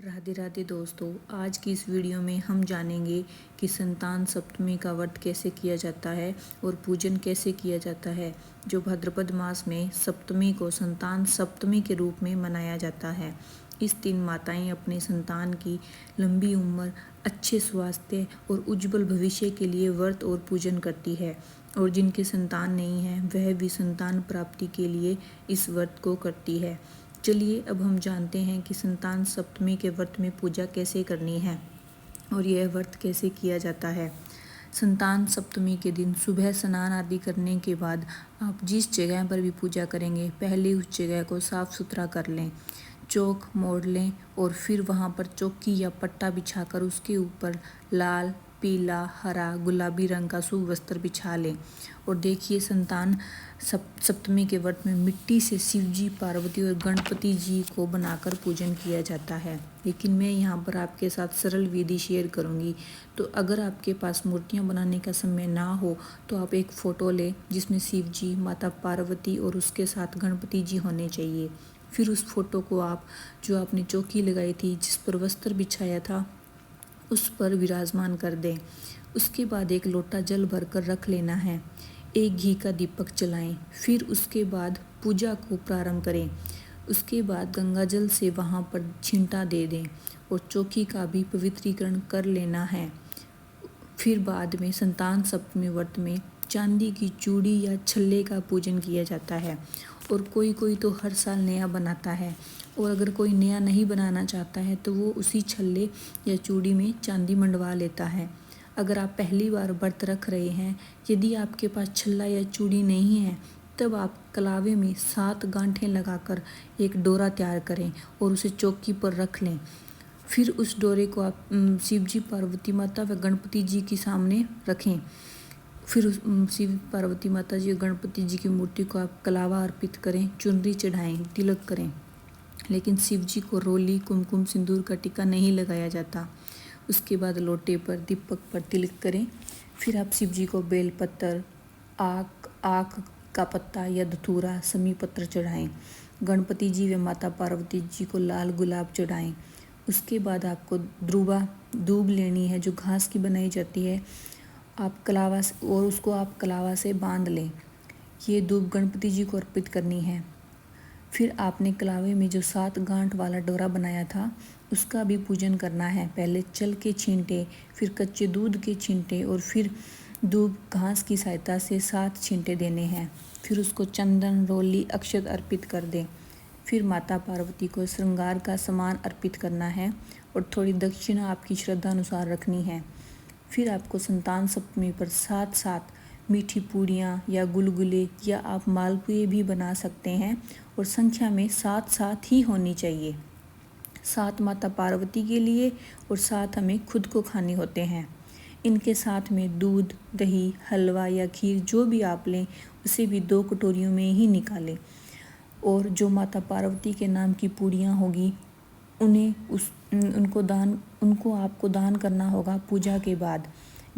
राधे राधे दोस्तों, आज की इस वीडियो में हम जानेंगे कि संतान सप्तमी का व्रत कैसे किया जाता है और पूजन कैसे किया जाता है, जो भाद्रपद मास में सप्तमी को संतान सप्तमी के रूप में मनाया जाता है। इस दिन माताएं अपने संतान की लंबी उम्र, अच्छे स्वास्थ्य और उज्जवल भविष्य के लिए व्रत और पूजन करती है, और जिनकी संतान नहीं है वह भी संतान प्राप्ति के लिए इस व्रत को करती है। चलिए अब हम जानते हैं कि संतान सप्तमी के व्रत में पूजा कैसे करनी है और यह व्रत कैसे किया जाता है। संतान सप्तमी के दिन सुबह स्नान आदि करने के बाद आप जिस जगह पर भी पूजा करेंगे पहले उस जगह को साफ सुथरा कर लें, चौक मोड़ लें और फिर वहाँ पर चौकी या पट्टा बिछाकर उसके ऊपर लाल, पीला, हरा, गुलाबी रंग का शुभ वस्त्र बिछा लें। और देखिए, संतान सप्तमी के व्रत में मिट्टी से शिव जी, पार्वती और गणपति जी को बनाकर पूजन किया जाता है, लेकिन मैं यहाँ पर आपके साथ सरल विधि शेयर करूँगी। तो अगर आपके पास मूर्तियाँ बनाने का समय ना हो तो आप एक फ़ोटो लें जिसमें शिव जी, माता पार्वती और उसके साथ गणपति जी होने चाहिए। फिर उस फोटो को आप जो आपने चौकी लगाई थी, जिस पर वस्त्र बिछाया था, उस पर विराजमान कर दें। उसके बाद एक लोटा जल भरकर रख लेना है, एक घी का दीपक जलाएं, फिर उसके बाद पूजा को प्रारंभ करें। उसके बाद गंगा जल से वहाँ पर छींटा दे दें और चौकी का भी पवित्रीकरण कर लेना है। फिर बाद में संतान सप्तमी व्रत में चांदी की चूड़ी या छल्ले का पूजन किया जाता है, और कोई तो हर साल नया बनाता है, और अगर कोई नया नहीं बनाना चाहता है तो वो उसी छल्ले या चूड़ी में चांदी मंडवा लेता है। अगर आप पहली बार व्रत रख रहे हैं, यदि आपके पास छल्ला या चूड़ी नहीं है, तब आप कलावे में 7 गांठें लगाकर एक डोरा तैयार करें और उसे चौकी पर रख लें। फिर उस डोरे को आप शिव जी, पार्वती माता व गणपति जी के सामने रखें। फिर उस शिव, पार्वती माता जी और गणपति जी की मूर्ति को आप कलावा अर्पित करें, चुनरी चढ़ाएं, तिलक करें, लेकिन शिव जी को रोली, कुमकुम, सिंदूर का टीका नहीं लगाया जाता। उसके बाद लोटे पर, दीपक पर तिलक करें। फिर आप शिव जी को बेलपत्र, आक का पत्ता या धतूरा, समी पत्र चढ़ाएं। गणपति जी व माता पार्वती जी को लाल गुलाब चढ़ाएं। उसके बाद आपको दूब लेनी है, जो घास की बनाई जाती है, आप कलावा से, और उसको आप कलावा से बांध लें। ये दूब गणपति जी को अर्पित करनी है। फिर आपने कलावे में जो 7 गांठ वाला डोरा बनाया था उसका भी पूजन करना है। पहले चल के छींटे, फिर कच्चे दूध के छींटे और फिर दूब घास की सहायता से 7 छींटे देने हैं। फिर उसको चंदन, रोली, अक्षत अर्पित कर दें। फिर माता पार्वती को श्रृंगार का सामान अर्पित करना है और थोड़ी दक्षिणा आपकी श्रद्धा अनुसार रखनी है। फिर आपको संतान सप्तमी पर 7 मीठी पूड़ियाँ या गुलगुले या आप मालपुए भी बना सकते हैं, और संख्या में 7 ही होनी चाहिए। 7 माता पार्वती के लिए और 7 हमें खुद को खाने होते हैं। इनके साथ में दूध, दही, हलवा या खीर जो भी आप लें उसे भी 2 कटोरियों में ही निकालें, और जो माता पार्वती के नाम की पूड़ियाँ होगी उनको आपको दान करना होगा पूजा के बाद।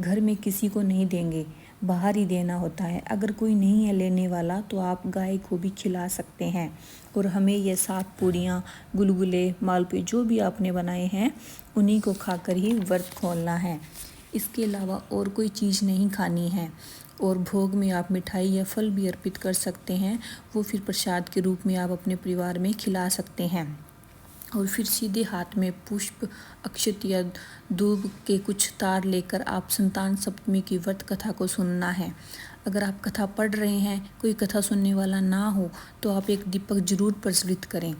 घर में किसी को नहीं देंगे, बाहर ही देना होता है। अगर कोई नहीं है लेने वाला तो आप गाय को भी खिला सकते हैं, और हमें ये 7 पूड़ियाँ, गुलगुले, मालपुए जो भी आपने बनाए हैं उन्हीं को खाकर ही व्रत खोलना है। इसके अलावा और कोई चीज़ नहीं खानी है। और भोग में आप मिठाई या फल भी अर्पित कर सकते हैं, वो फिर प्रसाद के रूप में आप अपने परिवार में खिला सकते हैं। और फिर सीधे हाथ में पुष्प, अक्षत या दूब के कुछ तार लेकर आप संतान सप्तमी की व्रत कथा को सुनना है। अगर आप कथा पढ़ रहे हैं, कोई कथा सुनने वाला ना हो, तो आप एक दीपक जरूर प्रज्वलित करें,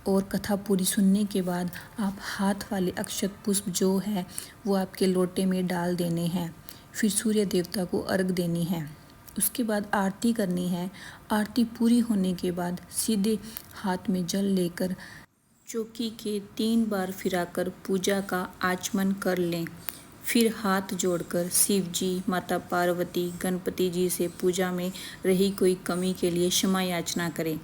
और कथा पूरी सुनने के बाद आप हाथ वाले अक्षत पुष्प जो है वो आपके लोटे में डाल देने हैं। फिर सूर्य देवता को अर्घ देनी है। उसके बाद आरती करनी है। आरती पूरी होने के बाद सीधे हाथ में जल लेकर चौकी के 3 बार फिराकर पूजा का आचमन कर लें। फिर हाथ जोड़कर शिव जी, माता पार्वती, गणपति जी से पूजा में रही कोई कमी के लिए क्षमा याचना करें।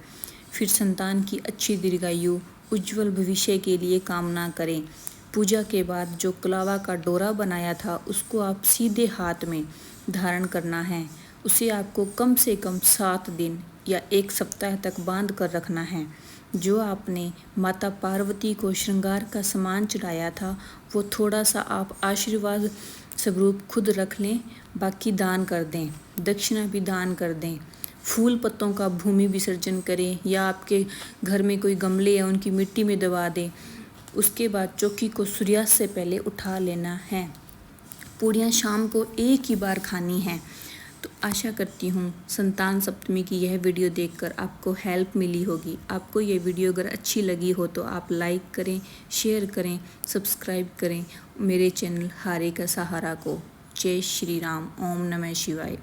फिर संतान की अच्छी दीर्घायु, उज्जवल भविष्य के लिए कामना करें। पूजा के बाद जो कलावा का डोरा बनाया था उसको आप सीधे हाथ में धारण करना है। उसे आपको कम से कम 7 दिन या 1 सप्ताह तक बांध कर रखना है। जो आपने माता पार्वती को श्रृंगार का सामान चढ़ाया था वो थोड़ा सा आप आशीर्वाद स्वरूप खुद रख लें, बाकी दान कर दें, दक्षिणा भी दान कर दें। फूल पत्तों का भूमि विसर्जन करें या आपके घर में कोई गमले या उनकी मिट्टी में दबा दें। उसके बाद चौकी को सूर्यास्त से पहले उठा लेना है। पूड़ियाँ शाम को एक ही बार खानी है। तो आशा करती हूँ संतान सप्तमी की यह वीडियो देखकर आपको हेल्प मिली होगी। आपको ये वीडियो अगर अच्छी लगी हो तो आप लाइक करें, शेयर करें, सब्सक्राइब करें मेरे चैनल हारे का सहारा को। जय श्री राम। ओम नमः शिवाय।